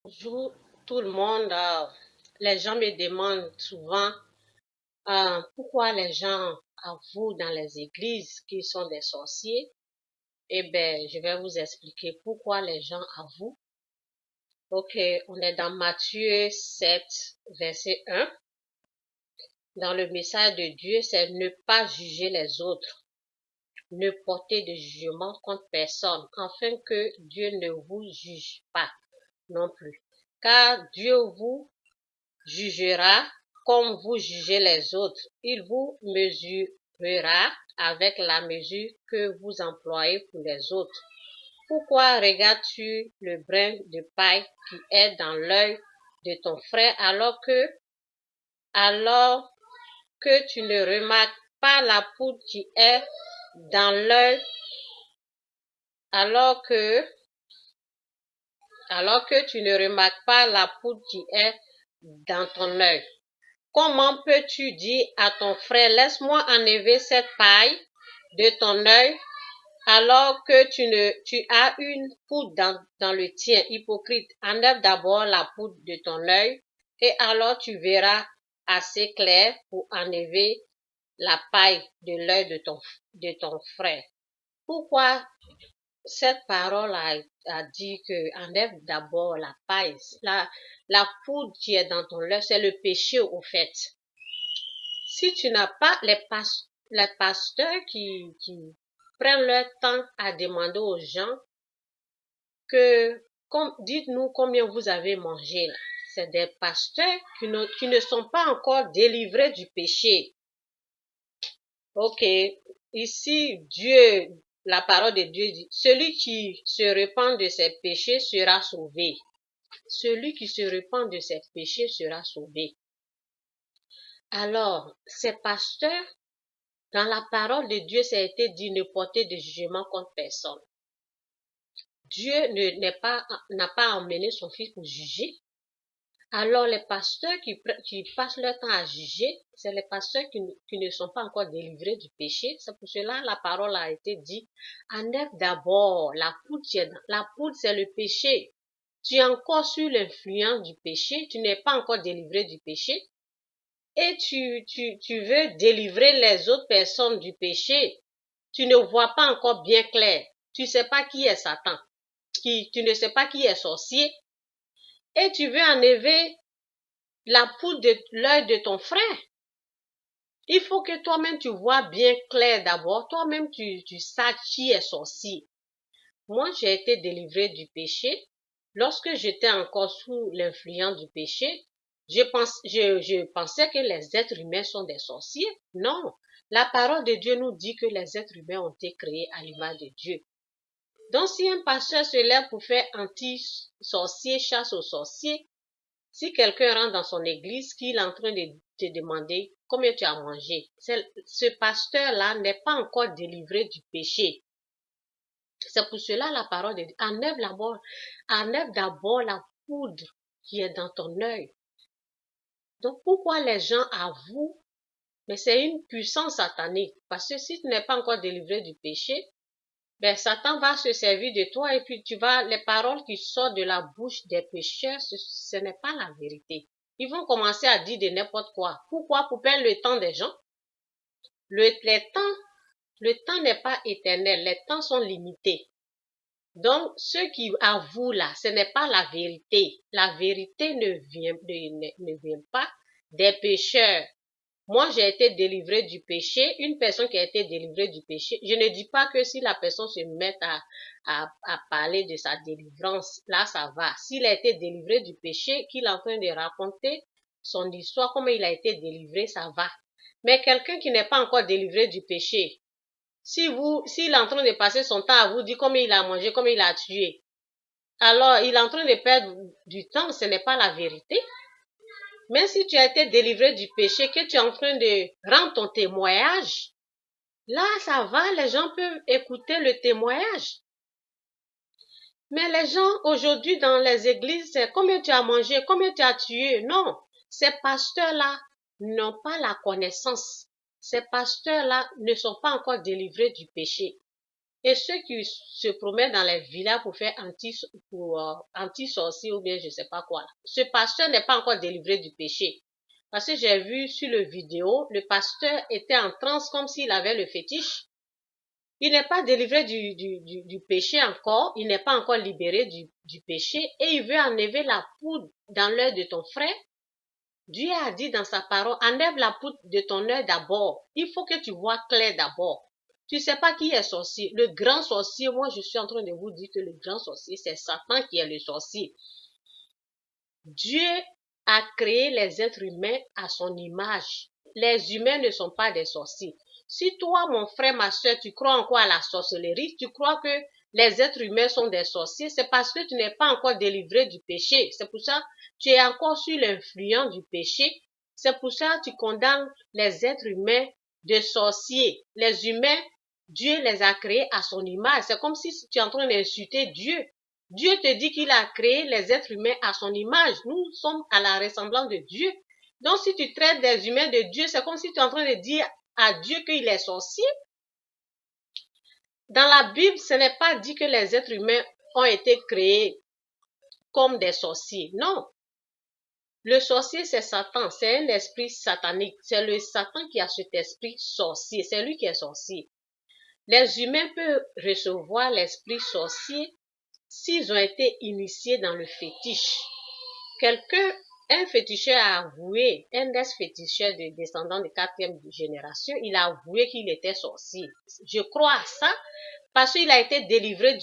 Bonjour tout le monde. Les gens me demandent souvent pourquoi les gens avouent dans les églises qu'ils sont des sorciers. Eh bien, je vais vous expliquer pourquoi les gens avouent. Ok, on est dans Matthieu 7, verset 1. Dans le message de Dieu, c'est ne pas juger les autres, ne porter de jugement contre personne, afin que Dieu ne vous juge pas non plus. Car Dieu vous jugera comme vous jugez les autres. Il vous mesurera avec la mesure que vous employez pour les autres. Pourquoi regardes-tu le brin de paille qui est dans l'œil de ton frère alors que tu ne remarques pas la poudre qui est dans l'œil alors que tu ne remarques pas la poudre qui est dans ton œil? Comment peux-tu dire à ton frère, laisse-moi enlever cette paille de ton œil, alors que tu as une poudre dans le tien? Hypocrite, enlève d'abord la poudre de ton œil, et alors tu verras assez clair pour enlever la paille de l'œil de ton frère. Pourquoi cette parole a dit que enlève d'abord la paille? La poudre qui est dans ton œil, c'est le péché au fait. Si tu n'as pas les pasteurs qui prennent leur temps à demander aux gens que dites-nous combien vous avez mangé là. C'est des pasteurs qui ne sont pas encore délivrés du péché. Ok, ici la parole de Dieu dit, celui qui se repent de ses péchés sera sauvé. Celui qui se repent de ses péchés sera sauvé. Alors, ces pasteurs, dans la parole de Dieu, ça a été dit ne porter de jugement contre personne. Dieu n'a pas emmené son fils pour juger. Alors les pasteurs qui passent leur temps à juger, c'est les pasteurs qui ne sont pas encore délivrés du péché. C'est pour cela la parole a été dit, enlève d'abord la poudre. La poudre, c'est le péché. Tu es encore sous l'influence du péché, tu n'es pas encore délivré du péché. Et tu veux délivrer les autres personnes du péché, tu ne vois pas encore bien clair. Tu ne sais pas qui est Satan, tu ne sais pas qui est sorcier, et tu veux enlever la poudre de l'œil de ton frère. Il faut que toi-même tu vois bien clair d'abord, toi-même tu saches qui est sorcier. Moi, j'ai été délivrée du péché. Lorsque j'étais encore sous l'influence du péché, je pensais que les êtres humains sont des sorciers. Non, la parole de Dieu nous dit que les êtres humains ont été créés à l'image de Dieu. Donc, si un pasteur se lève pour faire anti-sorcier, chasse aux sorciers, si quelqu'un rentre dans son église, qu'il est en train de te demander combien tu as mangé, ce pasteur-là n'est pas encore délivré du péché. C'est pour cela la parole de Dieu. Enlève d'abord la poudre qui est dans ton œil. Donc pourquoi les gens avouent? Mais c'est une puissance satanique. Parce que si tu n'es pas encore délivré du péché, ben Satan va se servir de toi et puis les paroles qui sortent de la bouche des pécheurs, ce n'est pas la vérité. Ils vont commencer à dire de n'importe quoi. Pourquoi? Pour perdre le temps des gens. Le temps n'est pas éternel. Les temps sont limités. Donc, ceux qui avouent là, ce n'est pas la vérité. La vérité ne vient pas des pécheurs. Moi, j'ai été délivré du péché. Une personne qui a été délivrée du péché, je ne dis pas que si la personne se met à parler de sa délivrance, là, ça va. S'il a été délivré du péché, qu'il est en train de raconter son histoire, comment il a été délivré, ça va. Mais quelqu'un qui n'est pas encore délivré du péché, s'il est en train de passer son temps à vous dire combien il a mangé, combien il a tué, alors il est en train de perdre du temps, ce n'est pas la vérité. Mais si tu as été délivré du péché, que tu es en train de rendre ton témoignage, là ça va, les gens peuvent écouter le témoignage. Mais les gens aujourd'hui dans les églises, c'est combien tu as mangé, combien tu as tué. Non, ces pasteurs-là n'ont pas la connaissance. Ces pasteurs-là ne sont pas encore délivrés du péché. Et ceux qui se promènent dans les villas pour faire anti-sorcier ou bien je sais pas quoi. Ce pasteur n'est pas encore délivré du péché. Parce que j'ai vu sur le vidéo, le pasteur était en transe comme s'il avait le fétiche. Il n'est pas délivré du péché encore. Il n'est pas encore libéré du péché. Et il veut enlever la poudre dans l'œil de ton frère. Dieu a dit dans sa parole, enlève la poudre de ton œil d'abord. Il faut que tu vois clair d'abord. Tu sais pas qui est sorcier. Le grand sorcier, moi je suis en train de vous dire que le grand sorcier, c'est Satan qui est le sorcier. Dieu a créé les êtres humains à son image. Les humains ne sont pas des sorciers. Si toi, mon frère, ma soeur, tu crois encore à la sorcellerie, tu crois que les êtres humains sont des sorciers, c'est parce que tu n'es pas encore délivré du péché. C'est pour ça que tu es encore sous l'influence du péché. C'est pour ça que tu condamnes les êtres humains de sorciers. Les humains, Dieu les a créés à son image. C'est comme si tu es en train d'insulter Dieu. Dieu te dit qu'il a créé les êtres humains à son image. Nous sommes à la ressemblance de Dieu. Donc, si tu traites des humains de Dieu, c'est comme si tu es en train de dire à Dieu qu'il est sorcier. Dans la Bible, ce n'est pas dit que les êtres humains ont été créés comme des sorciers. Non. Le sorcier, c'est Satan. C'est un esprit satanique. C'est le Satan qui a cet esprit sorcier. C'est lui qui est sorcier. Les humains peuvent recevoir l'esprit sorcier s'ils ont été initiés dans le fétiche. Un féticheur a avoué, un ex-féticheur de descendant de 4e génération, il a avoué qu'il était sorcier. Je crois à ça parce qu'il a été délivré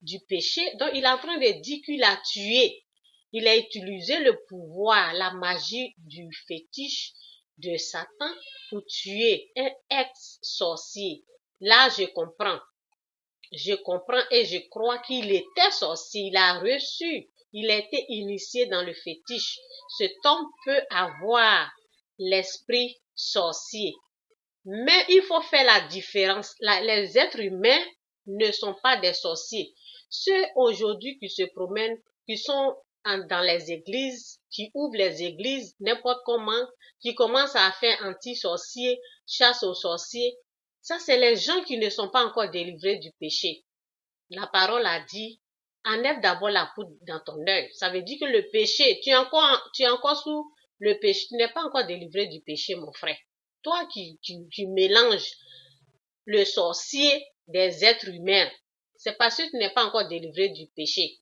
du péché. Donc, il est en train de dire qu'il a tué. Il a utilisé le pouvoir, la magie du fétiche de Satan pour tuer un ex-sorcier. Là, je comprends. Je comprends et je crois qu'il était sorcier. Il a reçu, il a été initié dans le fétiche. Cet homme peut avoir l'esprit sorcier. Mais il faut faire la différence. Les êtres humains ne sont pas des sorciers. Ceux aujourd'hui qui se promènent, qui sont dans les églises, qui ouvrent les églises n'importe comment, qui commencent à faire anti-sorcier, chasse aux sorciers, ça c'est les gens qui ne sont pas encore délivrés du péché. La parole a dit, enlève d'abord la poudre dans ton œil. Ça veut dire que le péché, tu es encore sous le péché, tu n'es pas encore délivré du péché, mon frère. Toi qui mélanges le sorcier des êtres humains, c'est parce que tu n'es pas encore délivré du péché.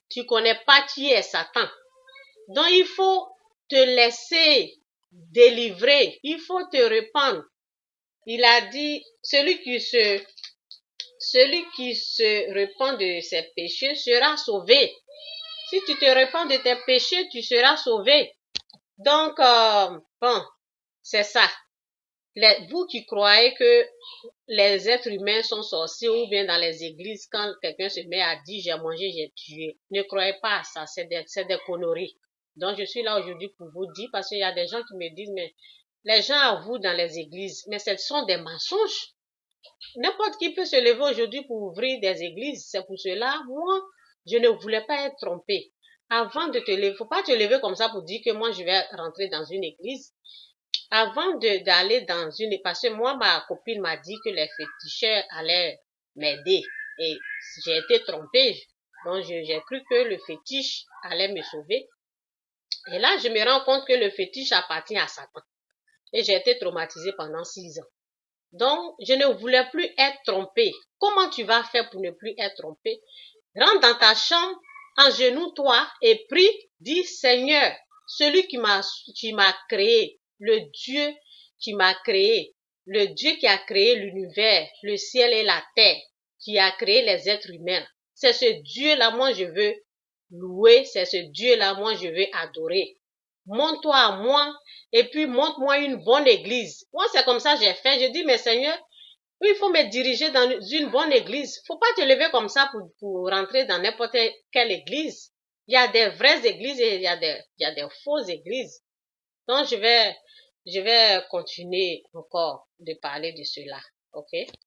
Tu connais pas qui est Satan. Donc il faut te laisser délivrer. Il faut te répandre. Il a dit, celui qui se repent de ses péchés sera sauvé. Si tu te repens de tes péchés, tu seras sauvé. Donc, bon, c'est ça. Vous qui croyez que les êtres humains sont sorciers ou bien dans les églises, quand quelqu'un se met à dire j'ai mangé, j'ai tué, ne croyez pas à ça, c'est des conneries. Donc, je suis là aujourd'hui pour vous dire, parce qu'il y a des gens qui me disent, mais les gens avouent dans les églises, mais ce sont des mensonges. N'importe qui peut se lever aujourd'hui pour ouvrir des églises. C'est pour cela, moi, je ne voulais pas être trompée. Avant de te lever, faut pas te lever comme ça pour dire que moi, je vais rentrer dans une église. Avant d'aller dans une, parce que moi, ma copine m'a dit que les féticheurs allaient m'aider. Et j'ai été trompée. Donc, j'ai cru que le fétiche allait me sauver. Et là, je me rends compte que le fétiche appartient à Satan. Et j'ai été traumatisée pendant 6 ans. Donc, je ne voulais plus être trompée. Comment tu vas faire pour ne plus être trompée? Rentre dans ta chambre, agenouille-toi et prie, dis Seigneur, celui qui m'a créé, le Dieu qui m'a créé, le Dieu qui a créé l'univers, le ciel et la terre, qui a créé les êtres humains. C'est ce Dieu-là, moi je veux louer, c'est ce Dieu-là, moi je veux adorer. Montre-toi à moi et puis montre-moi une bonne église. Moi, c'est comme ça que j'ai fait. Je dis, mais Seigneur, il faut me diriger dans une bonne église. Faut pas te lever comme ça pour rentrer dans n'importe quelle église. Il y a des vraies églises et il y a des fausses églises. Donc, je vais continuer encore de parler de cela. OK?